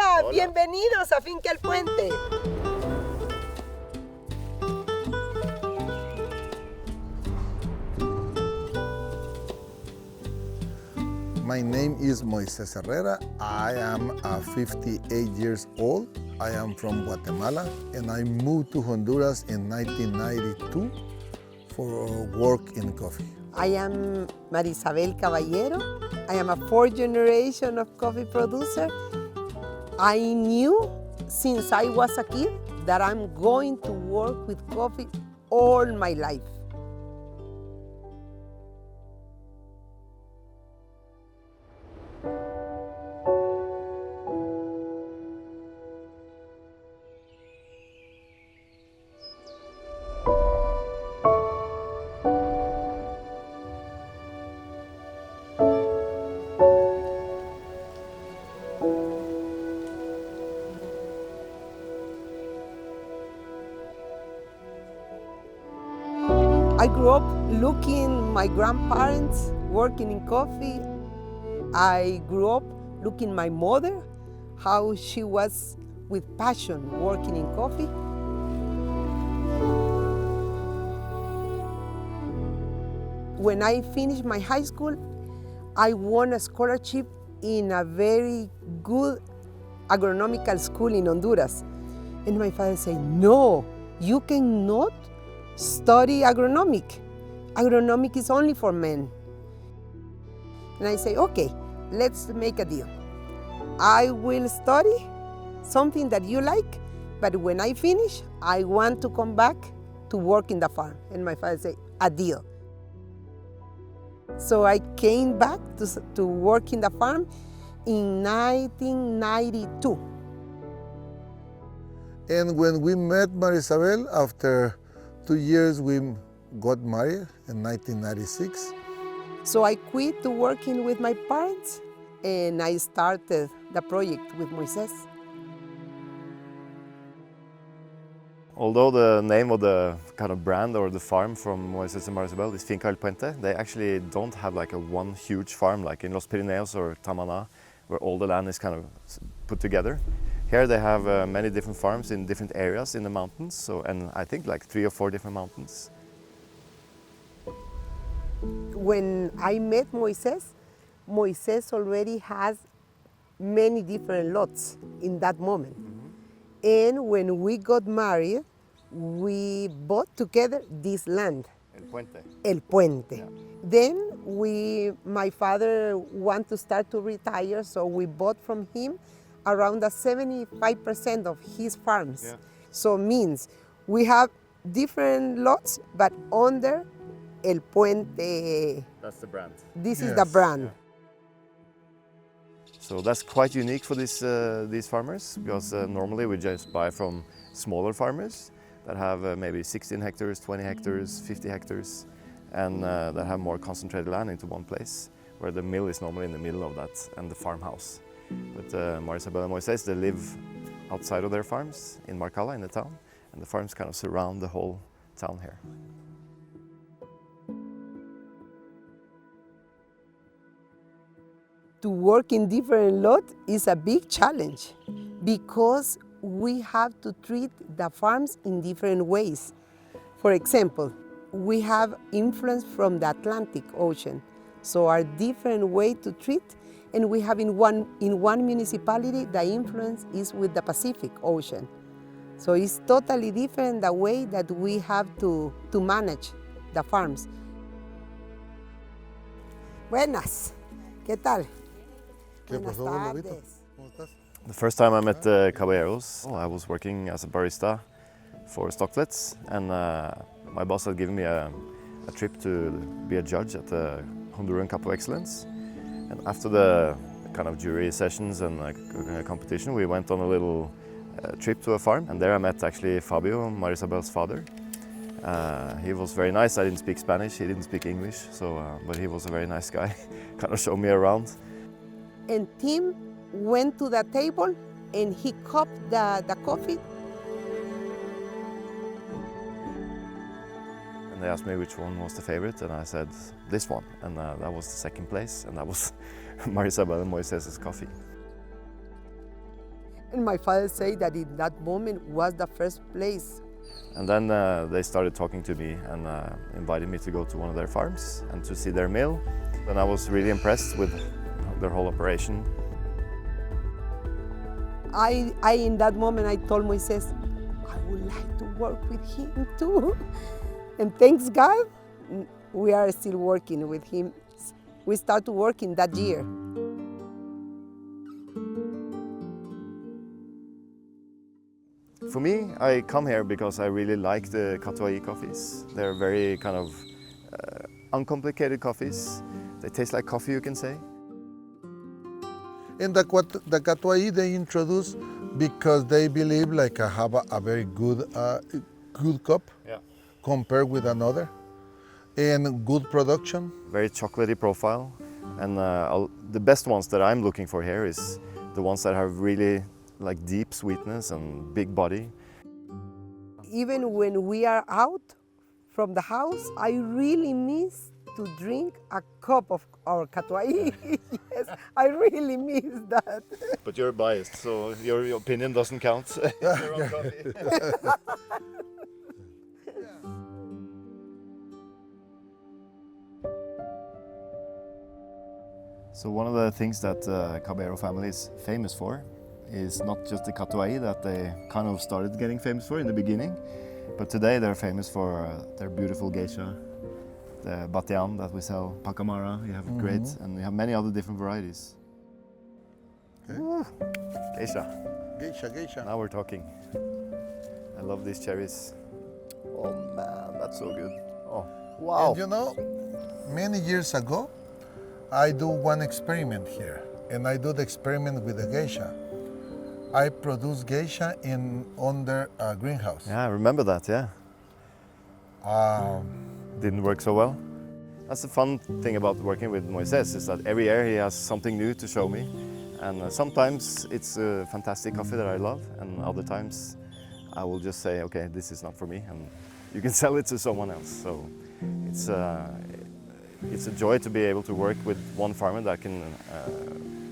Hola, Hola. Bienvenidos a Finca el Puente. My name is Moises Herrera. I am 58 years old. I am from Guatemala and I moved to Honduras in 1992 for work in coffee. I am Marysabel Caballero. I am a fourth generation of coffee producer. I knew since I was a kid that I'm going to work with coffee all my life. I grew up looking my grandparents working in coffee. I grew up looking my mother, how she was with passion working in coffee. When I finished my high school, I won a scholarship in a very good agronomical school in Honduras. And my father said, no, you cannot study agronomic. Agronomic is only for men. And I say, okay, let's make a deal. I will study something that you like, but when I finish, I want to come back to work in the farm. And my father said, a deal. So I came back to work in the farm in 1992. And when we met Marysabel, after 2 years we got married in 1996. So I quit to working with my parents and I started the project with Moises. Although the name of the kind of brand or the farm from Moises and Marysabel is Finca el Puente, they actually don't have like a one huge farm like in Los Pirineos or Tamana, where all the land is kind of put together. Here they have many different farms in different areas in the mountains, so, and I think like 3 or 4 different mountains. When I met Moises, Moises already has many different lots in that moment. And when we got married, we bought together this land. El Puente. El Puente. Yeah. Then my father wanted to start to retire, so we bought from him around 75% of his farms. Yeah. So means we have different lots, but under El Puente, That's the brand. this is Yes. the brand. Yeah. So that's quite unique for these farmers, because normally we just buy from smaller farmers that have maybe 16 hectares, 20 hectares, 50 hectares, and that have more concentrated land into one place, where the mill is normally in the middle of that and the farmhouse. But Marysabel and Moises, they live outside of their farms in Marcala, in the town, and the farms kind of surround the whole town here. To work in different lots is a big challenge because we have to treat the farms in different ways. For example, we have influence from the Atlantic Ocean, so our different way to treat, and we have in one municipality the influence is with the Pacific Ocean. So it's totally different the way that we have to manage the farms. Buenas, ¿qué tal? ¿Qué Buenas pasó, Lobito? tardes. ¿Cómo estás? The first time I met the Caballeros, I was working as a barista for Stocklets, and my boss had given me a trip to be a judge at the Honduras Cup of Excellence. And after the kind of jury sessions and competition, we went on a little trip to a farm, and there I met actually Fabio, Marysabel's father. He was very nice. I didn't speak Spanish, he didn't speak English, so, but he was a very nice guy, kind of showed me around. And Tim went to the table and he cupped the coffee. And they asked me which one was the favorite, and I said this one, and that was the second place, and that was Marysabel and Moises' coffee. And my father said that in that moment was the first place. And then they started talking to me and invited me to go to one of their farms and to see their mill. And I was really impressed with their whole operation. In that moment, I told Moises, I would like to work with him too. And thanks God, we are still working with him. We started working that year. For me, I come here because I really like the Catuaí coffees. They're very kind of uncomplicated coffees. They taste like coffee, you can say. And the Catuaí they introduce because they believe like I have a very good cup compared with another, and good production. Very chocolatey profile, and the best ones that I'm looking for here is the ones that have really like deep sweetness and big body. Even when we are out from the house, I really miss to drink a cup of our Catuaí. Yes, I really miss that. But you're biased, so your opinion doesn't count. Your own coffee. So one of the things that Caballero family is famous for is not just the Catuaí that they kind of started getting famous for in the beginning, but today they're famous for their beautiful geisha, the batian that we sell, pacamara, you have great, and we have many other different varieties. Okay. Geisha. Now we're talking. I love these cherries. Oh man, that's so good. Oh, wow. And you know, many years ago, I do one experiment here, and I do the experiment with the geisha. I produce geisha under a greenhouse. Yeah, I remember that, yeah. Didn't work so well. That's the fun thing about working with Moises, is that every year he has something new to show me. And sometimes it's a fantastic coffee that I love, and other times I will just say, okay, this is not for me, and you can sell it to someone else. So it's a joy to be able to work with one farmer that can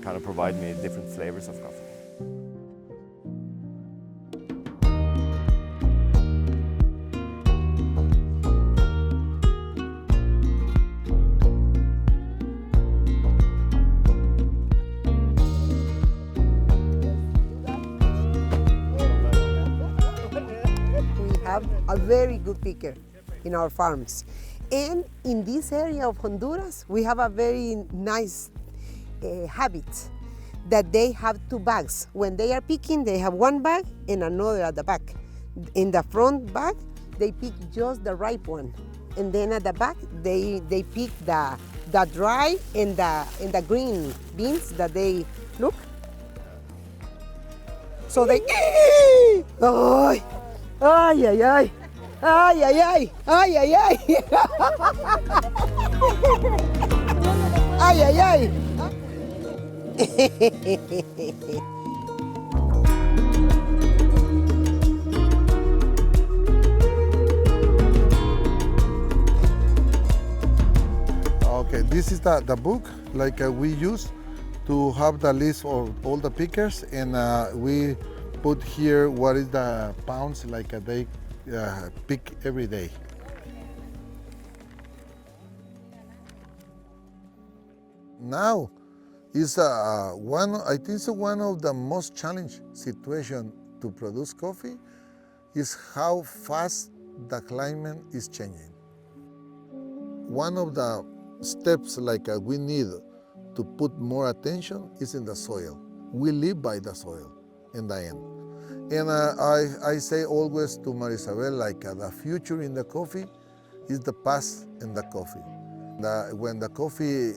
kind of provide me different flavors of coffee. A very good picker in our farms. And in this area of Honduras, we have a very nice habit that they have two bags. When they are picking, they have one bag and another at the back. In the front bag, they pick just the ripe one. And then at the back, they pick the dry and the green beans that they look. So they, ay, ay, ay, ay. Ay, ay, ay, ay, ay, ay. Ay, ay, ay. Okay, this is the book like we use to have the list of all the pickers, and we put here what is the pounds like they pick every day. Now is I think so one of the most challenging situations to produce coffee is how fast the climate is changing. One of the steps like we need to put more attention is in the soil. We live by the soil in the end. And I say always to Marysabel, like the future in the coffee is the past in the coffee. When the coffee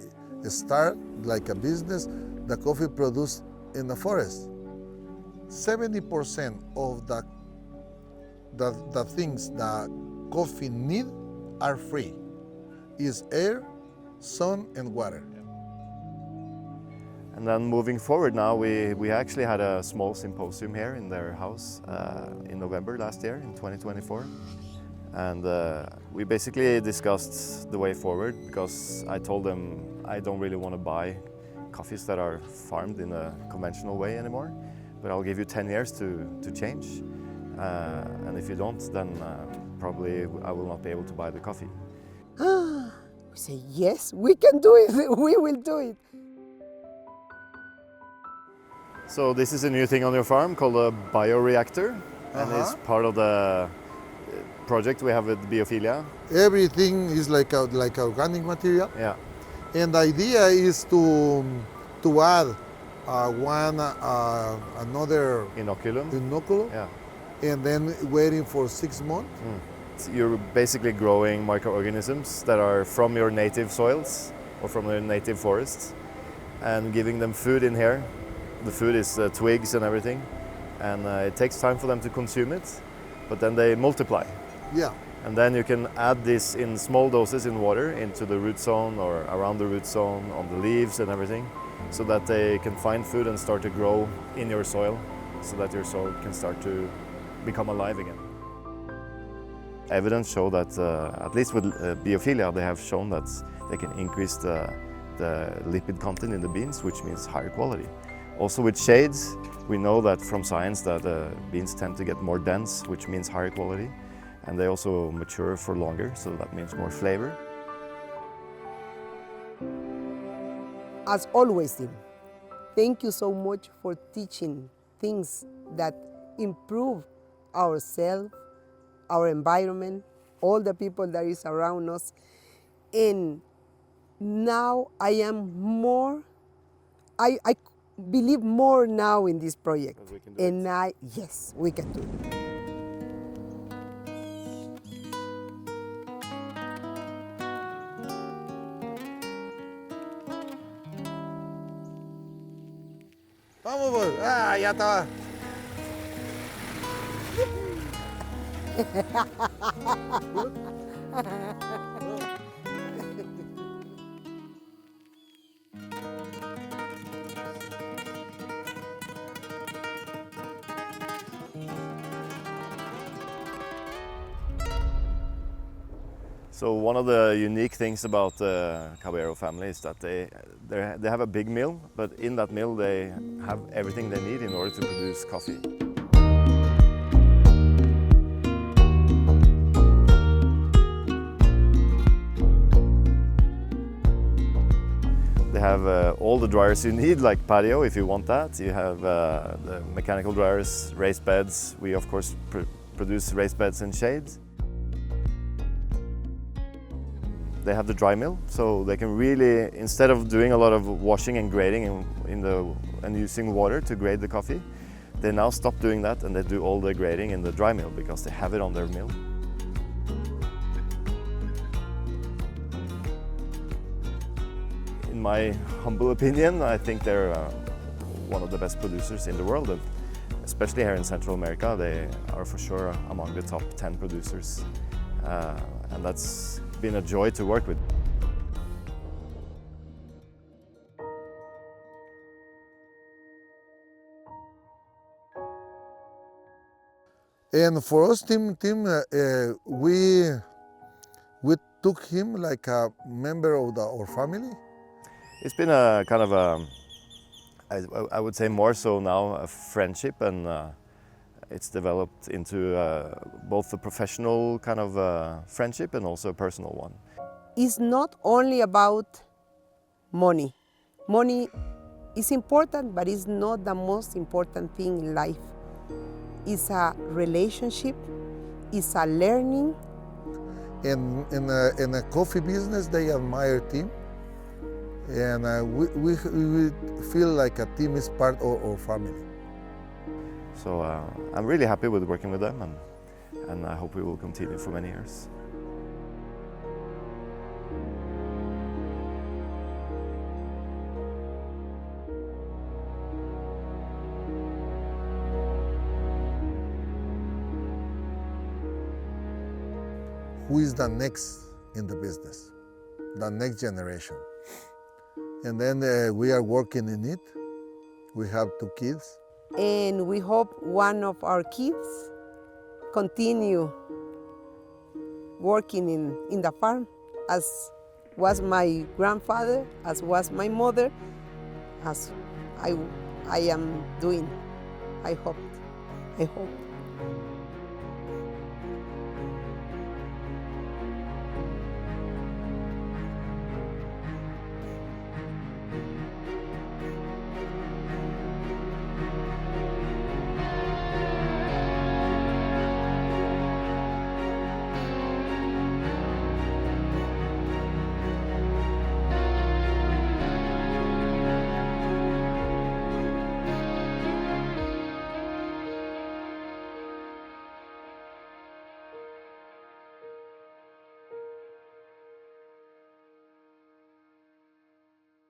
start like a business, the coffee produced in the forest. 70% of the things that coffee need are free. Is air, sun, and water. And then moving forward now, we actually had a small symposium here in their house in November last year, in 2024. And we basically discussed the way forward, because I told them I don't really want to buy coffees that are farmed in a conventional way anymore. but I'll give you 10 years to change. And if you don't, then probably I will not be able to buy the coffee. We say, yes, we can do it, we will do it. So this is a new thing on your farm called a bioreactor, and it's part of the project we have with Biophilia. Everything is like organic material. Yeah. And the idea is to add another Inoculum. Yeah. and then waiting for 6 months. You're basically growing microorganisms that are from your native soils or from your native forests and giving them food in here. The food is twigs and everything, and it takes time for them to consume it, but then they multiply. Yeah. And then you can add this in small doses in water into the root zone or around the root zone, on the leaves and everything, so that they can find food and start to grow in your soil, so that your soil can start to become alive again. Evidence show that, at least with Biophilia, they have shown that they can increase the lipid content in the beans, which means higher quality. Also with shades, we know that from science that beans tend to get more dense, which means higher quality. And they also mature for longer, so that means more flavor. As always, Tim, thank you so much for teaching things that improve ourselves, our environment, all the people that is around us. And now I am more, I believe more now in this project. And yes, we can do it. Vamos, pues. Ah, ya estaba. So one of the unique things about the Caballero family is that they have a big mill, but in that mill they have everything they need in order to produce coffee. They have all the dryers you need, like patio if you want that. You have the mechanical dryers, raised beds. We of course produce raised beds and shades. They have the dry mill, so they can really, instead of doing a lot of washing and grading and using water to grade the coffee, they now stop doing that and they do all the grading in the dry mill because they have it on their mill. In my humble opinion, I think they're one of the best producers in the world, and especially here in Central America, they are for sure among the top 10 producers, and that's been a joy to work with. And for us, Tim, we took him like a member of our family. It's been a kind of a, I would say more so now, a friendship, and it's developed into both a professional kind of friendship and also a personal one. It's not only about money. Money is important, but it's not the most important thing in life. It's a relationship, it's a learning. In a coffee business, they admire Tim. And we feel like a team is part of our family. So I'm really happy with working with them, and I hope we will continue for many years. Who is the next in the business? The next generation. And then we are working in it. We have 2 kids. And we hope one of our kids continue working in the farm, as was my grandfather, as was my mother, as I am doing. I hope.